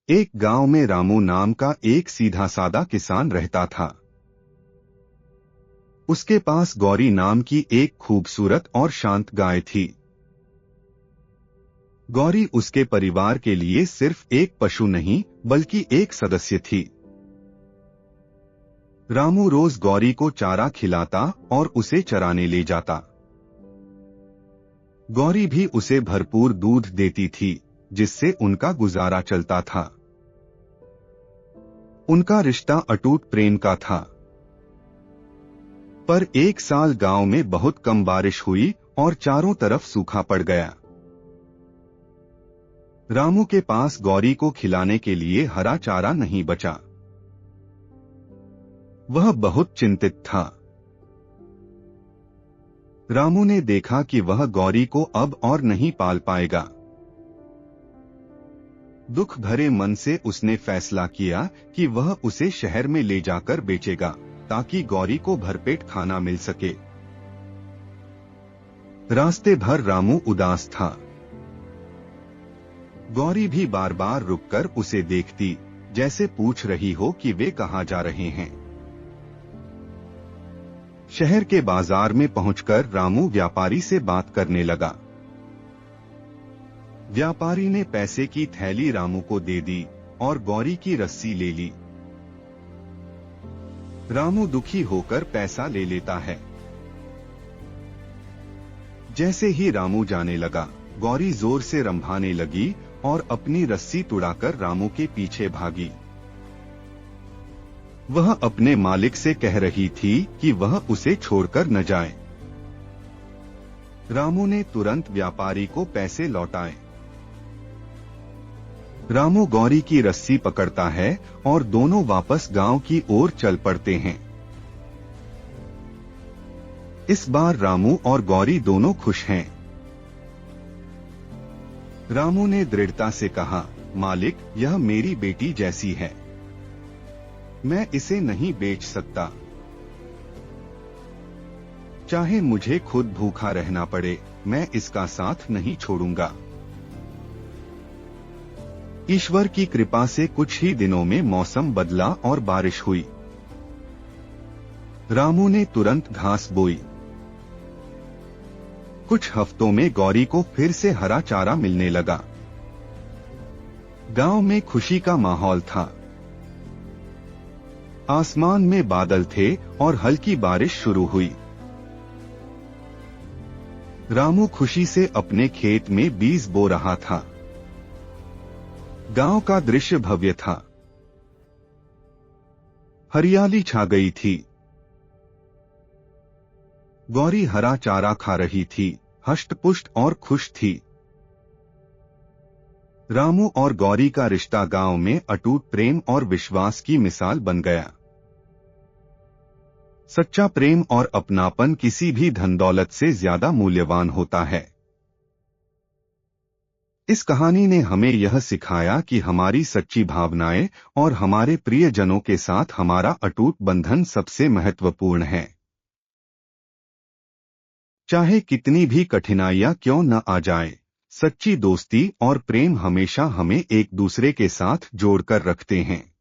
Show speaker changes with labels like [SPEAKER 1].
[SPEAKER 1] एक गांव में रामू नाम का एक सीधा सादा किसान रहता था। उसके पास गौरी नाम की एक खूबसूरत और शांत गाय थी। गौरी उसके परिवार के लिए सिर्फ एक पशु नहीं बल्कि एक सदस्य थी। रामू रोज गौरी को चारा खिलाता और उसे चराने ले जाता। गौरी भी उसे भरपूर दूध देती थी, जिससे उनका गुजारा चलता था। उनका रिश्ता अटूट प्रेम का था। पर एक साल गांव में बहुत कम बारिश हुई और चारों तरफ सूखा पड़ गया। रामू के पास गौरी को खिलाने के लिए हरा चारा नहीं बचा। वह बहुत चिंतित था। रामू ने देखा कि वह गौरी को अब और नहीं पाल पाएगा। दुख भरे मन से उसने फैसला किया कि वह उसे शहर में ले जाकर बेचेगा, ताकि गौरी को भरपेट खाना मिल सके। रास्ते भर रामू उदास था। गौरी भी बार बार रुककर उसे देखती, जैसे पूछ रही हो कि वे कहाँ जा रहे हैं। शहर के बाजार में पहुंचकर रामू व्यापारी से बात करने लगा। व्यापारी ने पैसे की थैली रामू को दे दी और गौरी की रस्सी ले ली। रामू दुखी होकर पैसा ले लेता है। जैसे ही रामू जाने लगा, गौरी जोर से रंभाने लगी और अपनी रस्सी तुड़ाकर रामू के पीछे भागी। वह अपने मालिक से कह रही थी कि वह उसे छोड़कर न जाए। रामू ने तुरंत व्यापारी को पैसे लौटाए। रामू गौरी की रस्सी पकड़ता है और दोनों वापस गांव की ओर चल पड़ते हैं। इस बार रामू और गौरी दोनों खुश हैं। रामू ने दृढ़ता से कहा, मालिक, यह मेरी बेटी जैसी है, मैं इसे नहीं बेच सकता। चाहे मुझे खुद भूखा रहना पड़े, मैं इसका साथ नहीं छोड़ूंगा। ईश्वर की कृपा से कुछ ही दिनों में मौसम बदला और बारिश हुई। रामू ने तुरंत घास बोई। कुछ हफ्तों में गौरी को फिर से हरा चारा मिलने लगा। गांव में खुशी का माहौल था। आसमान में बादल थे और हल्की बारिश शुरू हुई। रामू खुशी से अपने खेत में बीज बो रहा था। गांव का दृश्य भव्य था। हरियाली छा गई थी। गौरी हरा चारा खा रही थी, हष्ट-पुष्ट और खुश थी। रामू और गौरी का रिश्ता गांव में अटूट प्रेम और विश्वास की मिसाल बन गया। सच्चा प्रेम और अपनापन किसी भी धन दौलत से ज्यादा मूल्यवान होता है। इस कहानी ने हमें यह सिखाया कि हमारी सच्ची भावनाएं और हमारे प्रियजनों के साथ हमारा अटूट बंधन सबसे महत्वपूर्ण है। चाहे कितनी भी कठिनाइयां क्यों न आ जाए, सच्ची दोस्ती और प्रेम हमेशा हमें एक दूसरे के साथ जोड़कर रखते हैं।